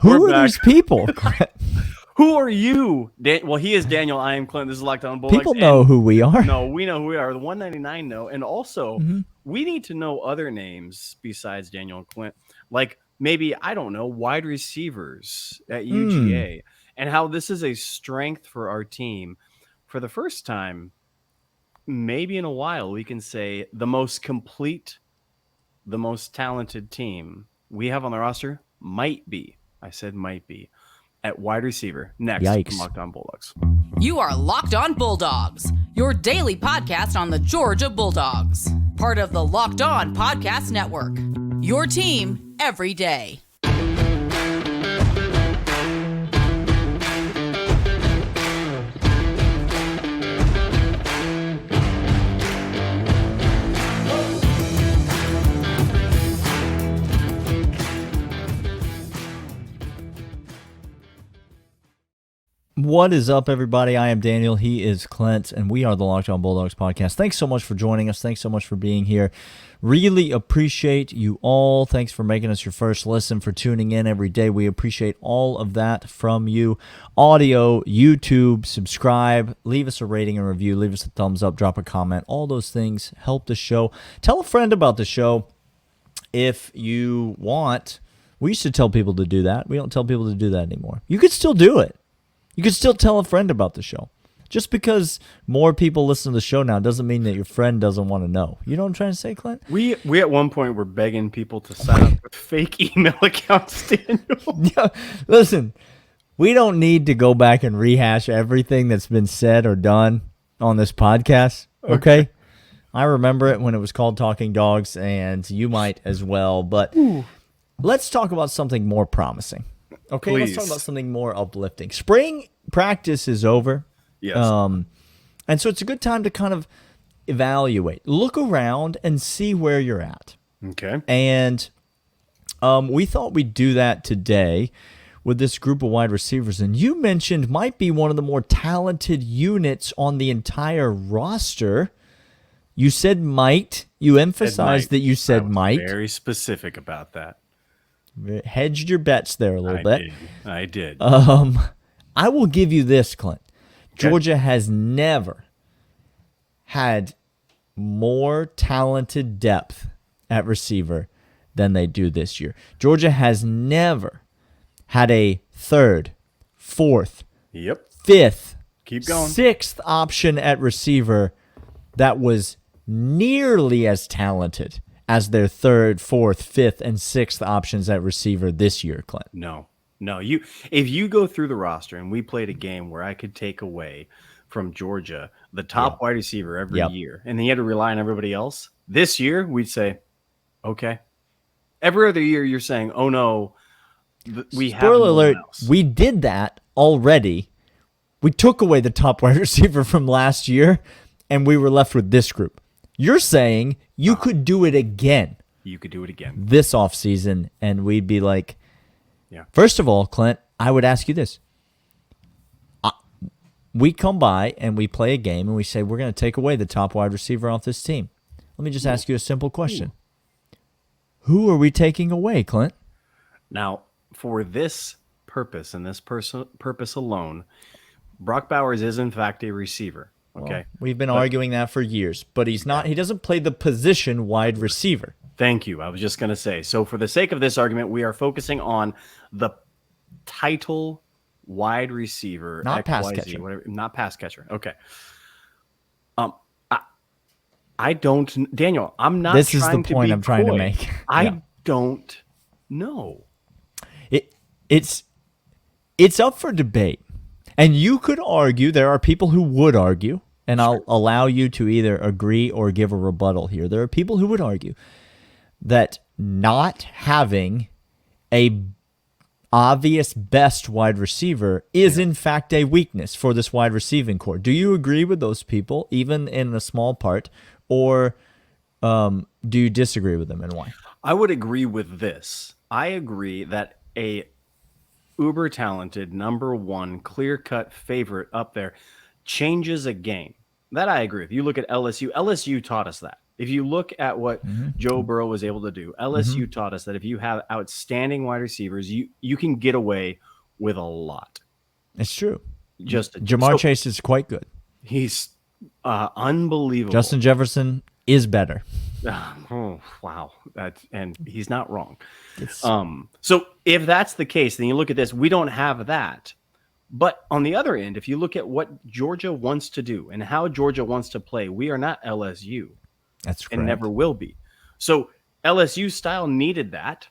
Who are these people? Who are you? Well, he is Daniel. I am Clint. This is Locked On Bulldogs. People know who we are. No, we know who we are. The 199 know. And also, we need to know other names besides Daniel and Clint. Like maybe, I don't know, wide receivers at UGA. And how this is a strength for our team. For the first time, maybe in a while, we can say the most complete, the most talented team we have on the roster might be. I said might be. At wide receiver. Next, from Locked On Bulldogs. You are Locked On Bulldogs, your daily podcast on the Georgia Bulldogs. Part of the Locked On Podcast Network. Your team every day. What is up, everybody? I am Daniel. He is Clint, and we are the Locked On Bulldogs podcast. Thanks so much for joining us. Thanks so much for being here. Really appreciate you all. Thanks for making us your first listen, for tuning in every day. We appreciate all of that from you. Audio, YouTube, subscribe, leave us a rating and review, leave us a thumbs up, drop a comment. All those things help the show. Tell a friend about the show if you want. We used to tell people to do that. We don't tell people to do that anymore. You could still do it. You could still tell a friend about the show. Just because more people listen to the show now doesn't mean that your friend doesn't want to know. You know what I'm trying to say, Clint? We at one point were begging people to sign up with fake email accounts, Daniel. Yeah, listen, we don't need to go back and rehash everything that's been said or done on this podcast, okay? I remember it when it was called Talking Dogs, and you might as well. But let's talk about something more promising. Okay, Please. Let's talk about something more uplifting. Spring practice is over. Yes. And so it's a good time to kind of evaluate, look around, and see where you're at. Okay. And we thought we'd do that today with this group of wide receivers. And you mentioned might be one of the more talented units on the entire roster. You said might. You emphasized that you said might. Very specific about that. Hedged your bets there a little bit. I did. I will give you this, Clint. Okay. Georgia has never had more talented depth at receiver than they do this year. Georgia has never had a third, fourth, fifth, keep going, sixth option at receiver that was nearly as talented as their third, fourth, fifth, and sixth options at receiver this year, Clint. No. If you go through the roster and we played a game where I could take away from Georgia the top wide receiver every year, and then you had to rely on everybody else, this year we'd say, okay. Every other year you're saying, oh no, we have Spoiler no alert, one else. we did that already. We took away the top wide receiver from last year, and we were left with this group. You're saying you could do it again. You could do it again this offseason, and we'd be like, yeah. First of all, Clint, I would ask you this. We come by and we play a game, and we say we're going to take away the top wide receiver off this team. Let me just ask you a simple question. Who are we taking away, Clint? Now, for this purpose and this purpose alone, Brock Bowers is in fact a receiver. Okay, well, we've been arguing that for years, but he's not. He doesn't play the position wide receiver. Thank you. I was just going to say. So, for the sake of this argument, we are focusing on the title wide receiver, not XYZ, pass catcher. Whatever, not pass catcher. Okay. I don't, Daniel. I'm not. This is the point I'm trying to make. I don't know. It's up for debate. And you could argue, there are people who would argue, and I'll allow you to either agree or give a rebuttal here. There are people who would argue that not having a obvious best wide receiver is in fact a weakness for this wide receiving core. Do you agree with those people, even in a small part, or do you disagree with them, and why? I would agree with this. I agree that a uber talented number one clear-cut favorite up there changes a game. That I agree with. You look at LSU. LSU taught us that. If you look at what Joe Burrow was able to do, LSU taught us that if you have outstanding wide receivers, you can get away with a lot. It's true. Just Jamar Chase is quite good. He's unbelievable. Justin Jefferson is better. Oh, wow. And he's not wrong. So if that's the case, then you look at this, we don't have that. But on the other end, if you look at what Georgia wants to do and how Georgia wants to play, we are not LSU. That's correct. And never will be. So LSU style needed that.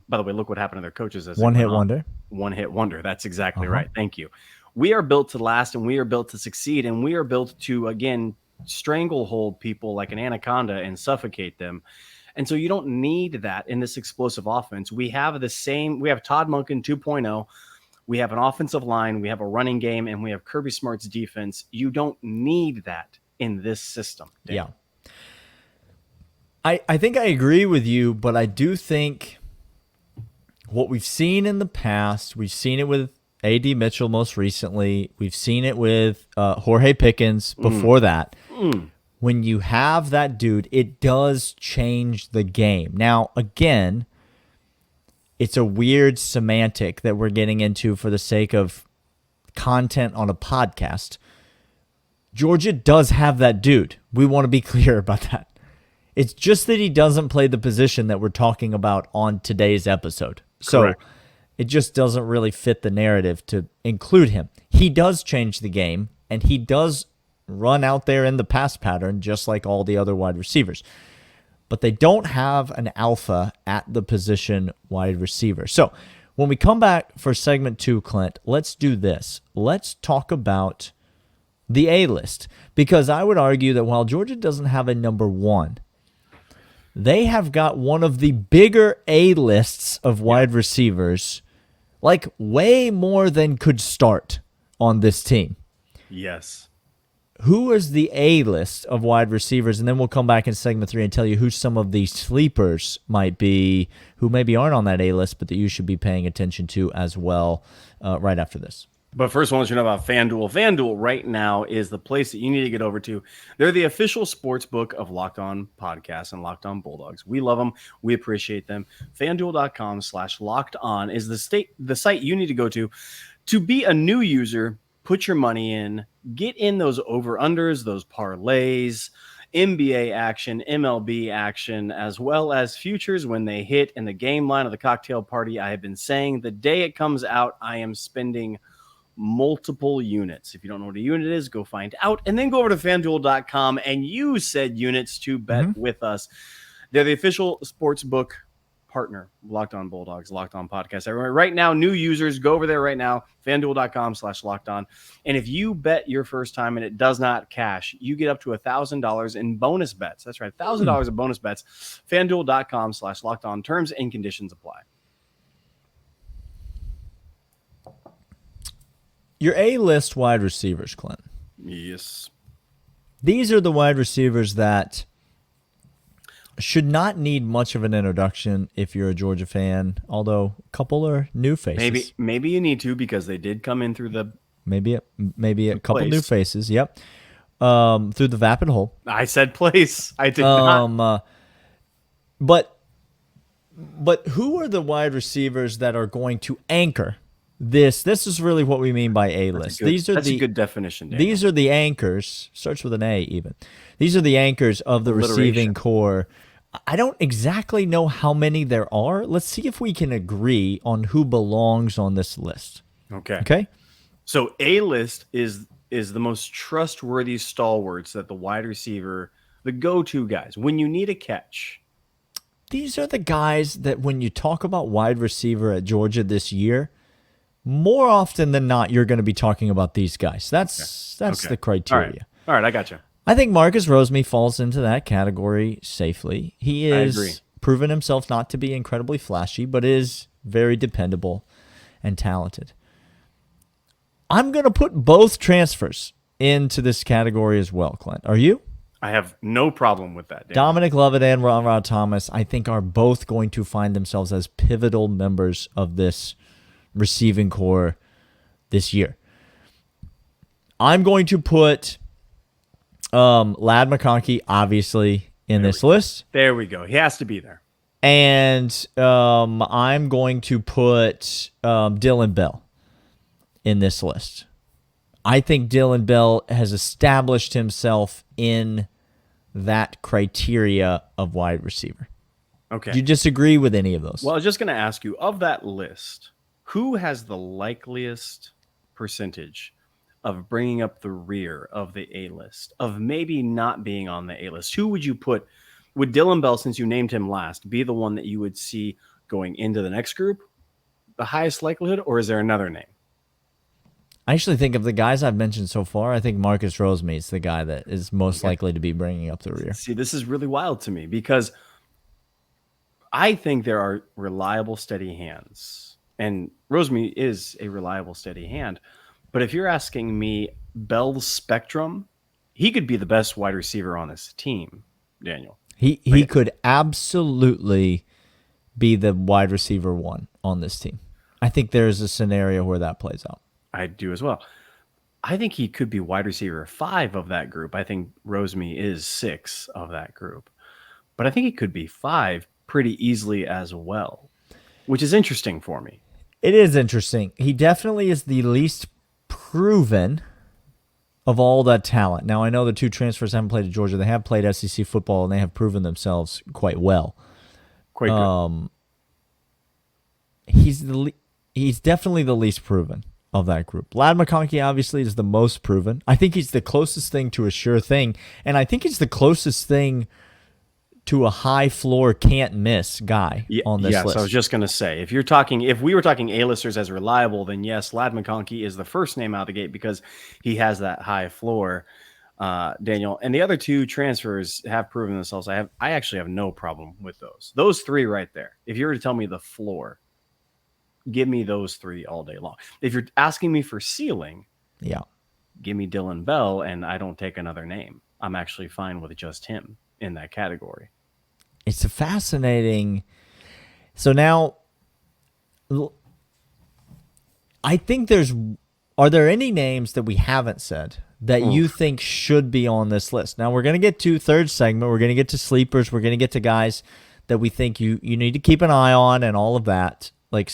By the way, look what happened to their coaches. One-hit wonder. One-hit wonder. That's exactly right. Thank you. We are built to last, and we are built to succeed, and we are built to, again, stranglehold people like an anaconda and suffocate them. And so you don't need that in this explosive offense. We have Todd Monken 2.0. We have an offensive line, we have a running game, and we have Kirby Smart's defense. You don't need that in this system. Dan. Yeah. I think I agree with you, but I do think what we've seen in the past, we've seen it with A.D. Mitchell most recently. We've seen it with Jorge Pickens before that. When you have that dude, it does change the game. Now, again, it's a weird semantic that we're getting into for the sake of content on a podcast. Georgia does have that dude. We want to be clear about that. It's just that he doesn't play the position that we're talking about on today's episode. So Correct. It just doesn't really fit the narrative to include him. He does change the game, and he does run out there in the pass pattern just like all the other wide receivers. But they don't have an alpha at the position wide receiver. So when we come back for segment 2, Clint, let's do this. Let's talk about the A-list, because I would argue that while Georgia doesn't have a number 1, they have got one of the bigger A-lists of wide receivers, like way more than could start on this team. Yes. Who is the A-list of wide receivers? And then we'll come back in segment 3 and tell you who some of these sleepers might be, who maybe aren't on that A-list, but that you should be paying attention to as well right after this. But first, I want you to know about FanDuel. FanDuel right now is the place that you need to get over to. They're the official sports book of Locked On Podcasts and Locked On Bulldogs. We love them. We appreciate them. FanDuel.com/LockedOn is the site you need to go to be a new user. Put your money in. Get in those over-unders, those parlays, NBA action, MLB action, as well as futures when they hit in the game line of the cocktail party. I have been saying the day it comes out, I am spending multiple units. If you don't know what a unit is, go find out, and then go over to FanDuel.com and use said units to bet with us. They're the official sports book partner, Locked On Bulldogs, Locked On Podcast. Right now, new users, go over there right now, FanDuel.com/LockedOn. And if you bet your first time and it does not cash, you get up to $1,000 in bonus bets. That's right, $1,000 in bonus bets. FanDuel.com/LockedOn. Terms and conditions apply. Your A-list wide receivers, Clint. Yes. These are the wide receivers that should not need much of an introduction if you're a Georgia fan, although a couple are new faces. Maybe you need to, because they did come in through the maybe a couple new faces. Yep. Through the vapid hole. I said place. I did not. But who are the wide receivers that are going to anchor this? This is really what we mean by A-list. That's a good definition, Daniel. These are the anchors. Starts with an A even. These are the anchors of the receiving core. I don't exactly know how many there are. Let's see if we can agree on who belongs on this list. Okay. So A-list is the most trustworthy stalwarts that the wide receiver, the go-to guys, when you need a catch. These are the guys that when you talk about wide receiver at Georgia this year, more often than not, you're going to be talking about these guys. That's the criteria. All right, I got you. I think Marcus Roseme falls into that category safely. He is proven himself not to be incredibly flashy, but is very dependable and talented. I'm going to put both transfers into this category as well, Clint. Are you? I have no problem with that, Dan. Dominic Lovett and Ron Thomas, I think, are both going to find themselves as pivotal members of this receiving core this year. I'm going to put Lad McConkey, obviously, in this list. There we go. He has to be there. And I'm going to put Dylan Bell in this list. I think Dylan Bell has established himself in that criteria of wide receiver. Okay. Do you disagree with any of those? Well, I was just going to ask you, of that list, who has the likeliest percentage of bringing up the rear of the A-list, of maybe not being on the A-list? Who would you put? Would Dylan Bell, since you named him last, be the one that you would see going into the next group, the highest likelihood, or is there another name? I actually think of the guys I've mentioned so far, I think Marcus Rosemate's the guy that is most likely to be bringing up the rear. See, this is really wild to me because I think there are reliable, steady hands. And Rosemate is a reliable, steady hand. But if you're asking me Bell's spectrum, he could be the best wide receiver on this team, Daniel. He could absolutely be the wide receiver one on this team. I think there's a scenario where that plays out. I do as well. I think he could be wide receiver 5 of that group. I think Rosemate is 6 of that group. But I think he could be 5 pretty easily as well, which is interesting for me. It is interesting. He definitely is the least proven of all that talent. Now, I know the 2 transfers haven't played at Georgia. They have played SEC football, and they have proven themselves quite well. Quite good. He's definitely the least proven of that group. Lad McConkey obviously is the most proven. I think he's the closest thing to a sure thing, and I think he's the closest thing to a high floor can't miss guy on this list. Yes, I was just going to say, if we were talking A-listers as reliable, then yes, Lad McConkey is the first name out of the gate because he has that high floor, Daniel. And the other 2 transfers have proven themselves. I actually have no problem with those. Those 3 right there. If you were to tell me the floor, give me those 3 all day long. If you're asking me for ceiling, give me Dylan Bell, and I don't take another name. I'm actually fine with just him in that category. It's a fascinating. So now, I think are there any names that we haven't said that you think should be on this list? Now, we're going to get to third segment. We're going to get to sleepers. We're going to get to guys that we think you need to keep an eye on and all of that. But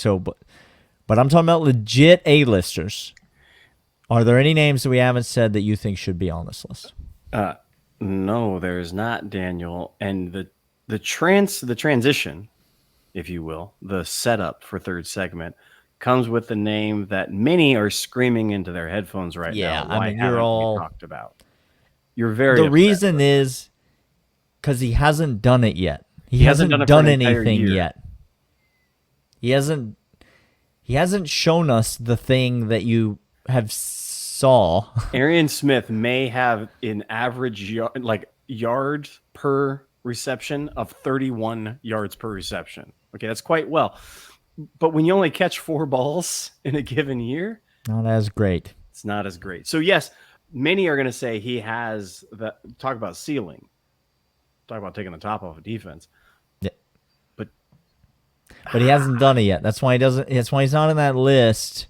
I'm talking about legit A-listers. Are there any names that we haven't said that you think should be on this list? No, there's not, Daniel. And the transition, if you will, the setup for third segment comes with the name that many are screaming into their headphones right now. Yeah, Why I mean, you're all talked about. You're very. The reason is because he hasn't done it yet. He hasn't done anything yet. He hasn't shown us the thing that you have saw. Aryan Smith may have an average yards per reception of 31 yards per reception. Okay, that's quite well. But when you only catch 4 balls in a given year, not as great. It's not as great. So yes, many are going to say he has the talk about ceiling. Talk about taking the top off a defense. Yeah. But he hasn't done it yet. That's why he doesn't. That's why he's not in that list.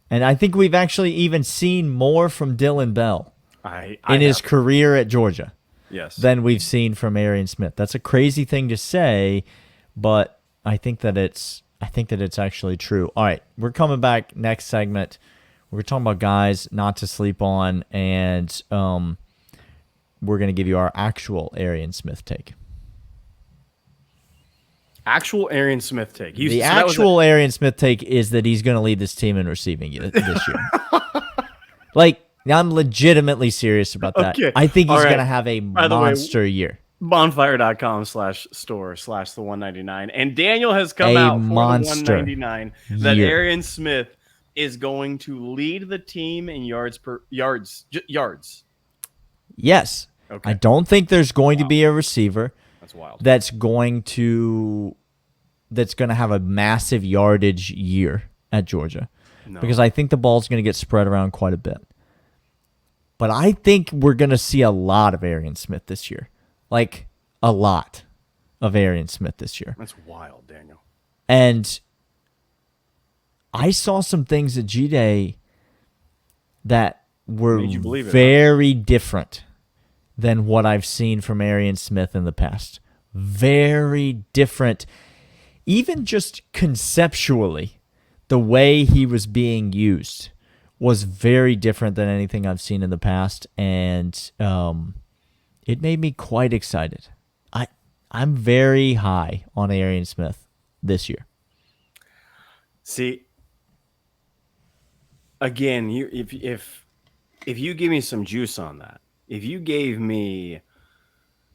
And I think we've actually even seen more from Dylan Bell in his career at Georgia. Yes. Than we've seen from Aryan Smith. That's a crazy thing to say, but I think that it's actually true. All right, we're coming back next segment. We're talking about guys not to sleep on, and we're going to give you our actual Aryan Smith take. Actual Aryan Smith take. The actual Aryan Smith take is that he's going to lead this team in receiving this year. I'm legitimately serious about that. Okay. I think he's going to have a monster year. Bonfire.com/store/the199. And Daniel has come out for the 199 that Aryan Smith is going to lead the team in yards. Yes. Okay. I don't think there's going to be a receiver that's wild. That's going to have a massive yardage year at Georgia. No. Because I think the ball's going to get spread around quite a bit. But I think we're going to see a lot of Aryan Smith this year. Like, a lot of Aryan Smith this year. That's wild, Daniel. And I saw some things at G-Day that were very different than what I've seen from Aryan Smith in the past. Very different. Even just conceptually, the way he was being used was very different than anything I've seen in the past, and it made me quite excited. I'm very high on Aryan Smith this year. See, again, if you give me some juice on that, if you gave me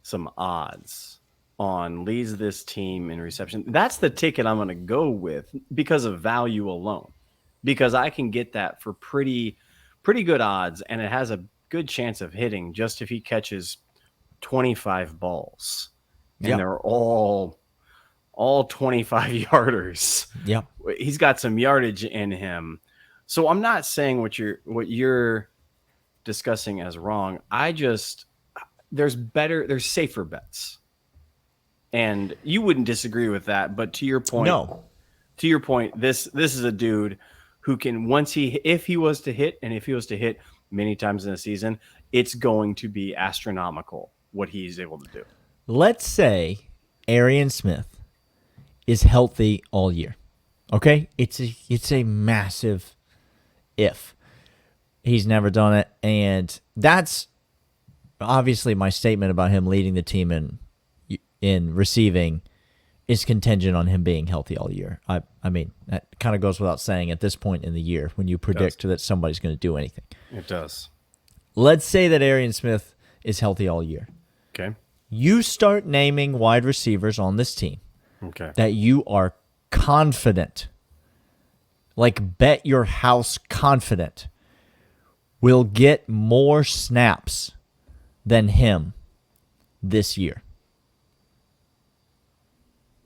some odds on leads this team in reception, that's the ticket I'm going to go with because of value alone. Because I can get that for pretty good odds, and it has a good chance of hitting just if he catches 25 balls. And they're all 25 yarders. Yep. He's got some yardage in him. So I'm not saying what you're discussing as wrong. There's safer bets. And you wouldn't disagree with that, but to your point, No. To your point, this is a dude who can, if he was to hit many times in a season, it's going to be astronomical what he's able to do. Let's say Aryan Smith is healthy all year. Okay? It's a massive if. He's never done it, and that's obviously my statement about him leading the team in receiving is contingent on him being healthy all year. I mean, that kind of goes without saying at this point in the year when you predict that somebody's going to do anything. It does. Let's say that Aryan Smith is healthy all year. Okay. You start naming wide receivers on this team that you are confident, like bet your house confident, will get more snaps than him this year.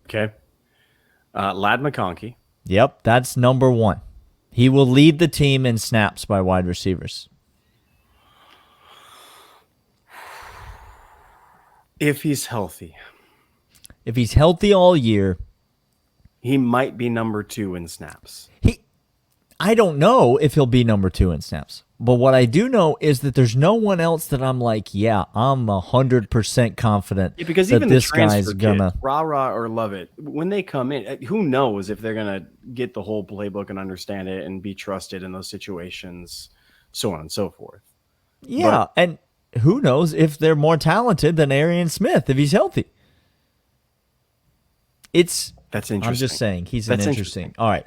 Okay. Ladd McConkey. Yep, that's number one. He will lead the team in snaps by wide receivers. If he's healthy. If he's healthy all year, he might be number 2 in snaps. I don't know if he'll be number 2 in snaps. But what I do know is that there's no one else that I'm like, yeah, I'm 100% confident because that even this the transfer guy's gonna rah or love it. When they come in, who knows if they're gonna get the whole playbook and understand it and be trusted in those situations, so on and so forth. Yeah, and who knows if they're more talented than Aryan Smith if he's healthy. That's interesting. I'm just saying that's interesting. All right.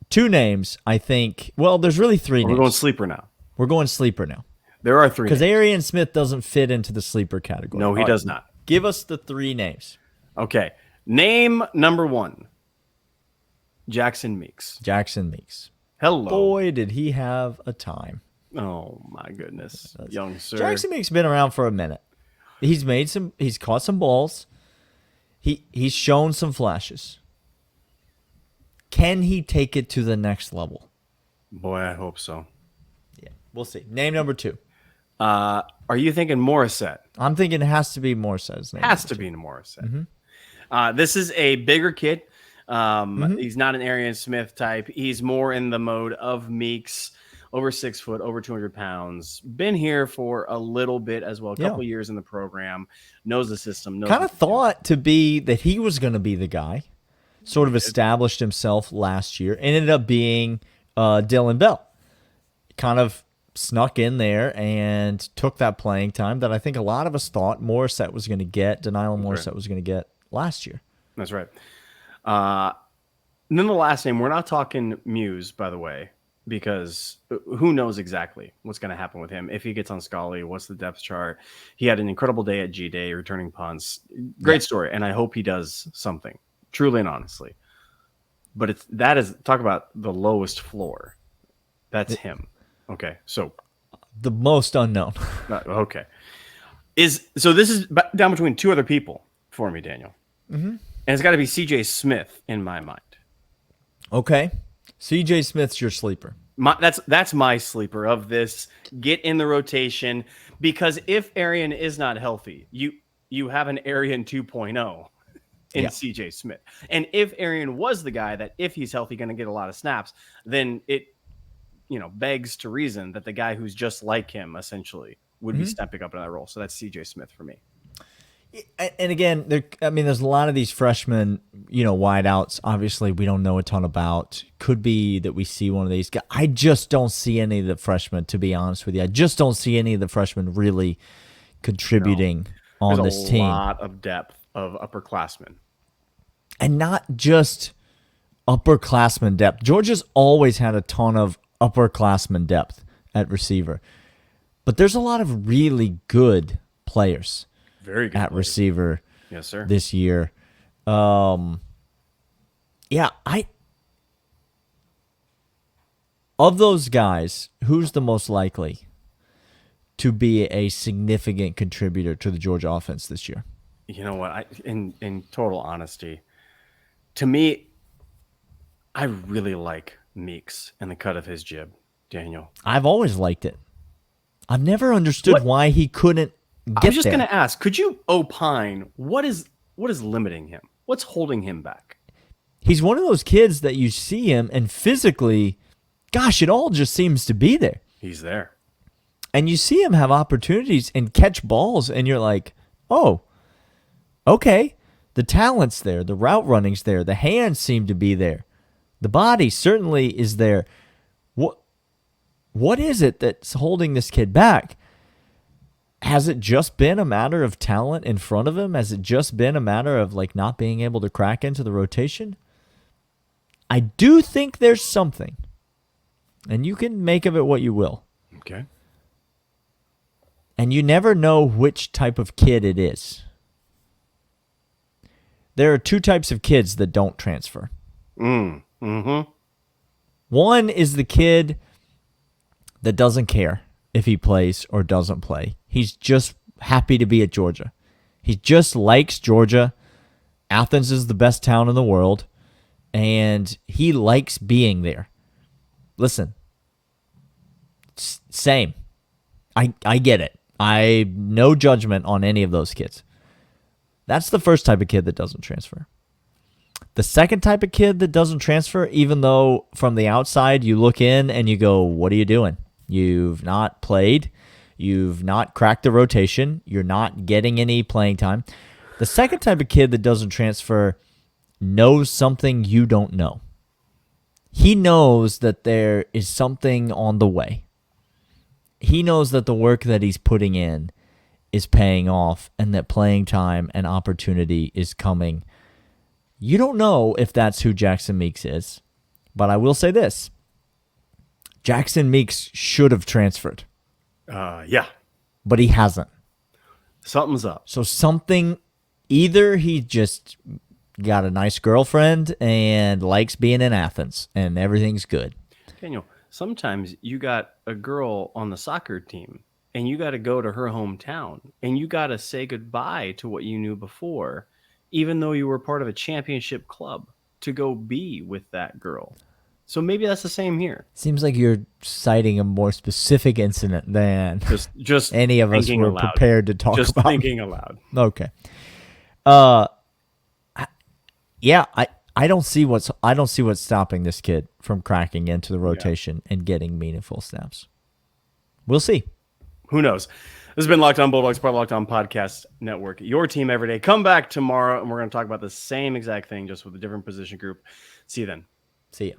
2 names, I think. Well, there's really 3 names. We're going sleeper now. We're going sleeper now. There are 3 because Aryan Smith doesn't fit into the sleeper category. No, he does not. Give us the 3 names. Okay. Name number 1. Jackson Meeks. Jackson Meeks. Hello. Boy, did he have a time. Oh, my goodness. Young sir. Jackson Meeks been around for a minute. He's caught some balls. He's shown some flashes. Can he take it to the next level? Boy, I hope so. Yeah, we'll see. Name number 2. Are you thinking Morissette? I'm thinking it has to be Morissette's name. Has to be Morissette. Mm-hmm. This is a bigger kid. He's not an Aryan Smith type. He's more in the mode of Meeks. Over 6 foot, over 200 pounds. Been here for a little bit as well. A couple of years in the program. Knows the system. Kind of thought to be that he was going to be the guy. Sort of established himself last year. Ended up being Dylan Bell. Kind of snuck in there and took that playing time that I think a lot of us thought Morissette was going to get. Denial Morissette was going to get last year. That's right. And then the last name, we're not talking Muse, by the way, because who knows exactly what's going to happen with him. If he gets on Scully, what's the depth chart? He had an incredible day at G-Day, returning punts. Great story, and I hope he does something, truly and honestly. But talk about the lowest floor. That's him. Okay, so. The most unknown. Okay. So this is down between 2 other people for me, Daniel. Mm-hmm. And it's got to be CJ Smith in my mind. Okay. CJ Smith's your sleeper. That's my sleeper of this. Get in the rotation, because if Aryan is not healthy, you have an Aryan 2.0 in CJ Smith. And if Aryan was the guy that, if he's healthy, going to get a lot of snaps, then it begs to reason that the guy who's just like him essentially would be stepping up in that role. So that's CJ Smith for me. And again, there's a lot of these freshmen, wideouts. Obviously, we don't know a ton about. Could be that we see one of these guys. I just don't see any of the freshmen, to be honest with you. I just don't see any of the freshmen really contributing on this team. There's a lot of depth of upperclassmen. And not just upperclassmen depth. Georgia's always had a ton of upperclassmen depth at receiver. But there's a lot of really good players. Very good at players. Receiver, yes, sir. This year. Of those guys, who's the most likely to be a significant contributor to the Georgia offense this year? You know what? In total honesty, to me, I really like Meeks and the cut of his jib, Daniel. I've always liked it. I've never understood why he couldn't get I was just there. going to ask, could you opine what is limiting him? What's holding him back? He's one of those kids that you see him and physically, gosh, it all just seems to be there. He's there. And you see him have opportunities and catch balls, and you're like, oh, okay. The talent's there. The route running's there. The hands seem to be there. The body certainly is there. What is it that's holding this kid back? Has it just been a matter of talent in front of him? Has it just been a matter of not being able to crack into the rotation? I do think there's something. And you can make of it what you will. Okay. And you never know which type of kid it is. There are two types of kids that don't transfer. Mm-hmm. One is the kid that doesn't care if he plays or doesn't play. He's just happy to be at Georgia. He just likes Georgia. Athens is the best town in the world, and he likes being there. Listen, same. I get it. No judgment on any of those kids. That's the first type of kid that doesn't transfer. The second type of kid that doesn't transfer, even though from the outside you look in and you go, what are you doing? You've not played. You've not cracked the rotation. You're not getting any playing time. The second type of kid that doesn't transfer knows something you don't know. He knows that there is something on the way. He knows that the work that he's putting in is paying off and that playing time and opportunity is coming. You don't know if that's who Jackson Meeks is, but I will say this. Jackson Meeks should have transferred. Yeah. But he hasn't. Something's up. So either he just got a nice girlfriend and likes being in Athens and everything's good. Daniel, sometimes you got a girl on the soccer team and you got to go to her hometown and you got to say goodbye to what you knew before, even though you were part of a championship club, to go be with that girl. So maybe that's the same here. Seems like you're citing a more specific incident than just any of us were aloud. prepared to talk about. Just thinking aloud. Okay. I don't see what's stopping this kid from cracking into the rotation and getting meaningful snaps. We'll see. Who knows? This has been Locked On Bulldogs, part of Locked On Podcast Network. Your team every day. Come back tomorrow, and we're going to talk about the same exact thing, just with a different position group. See you then. See ya.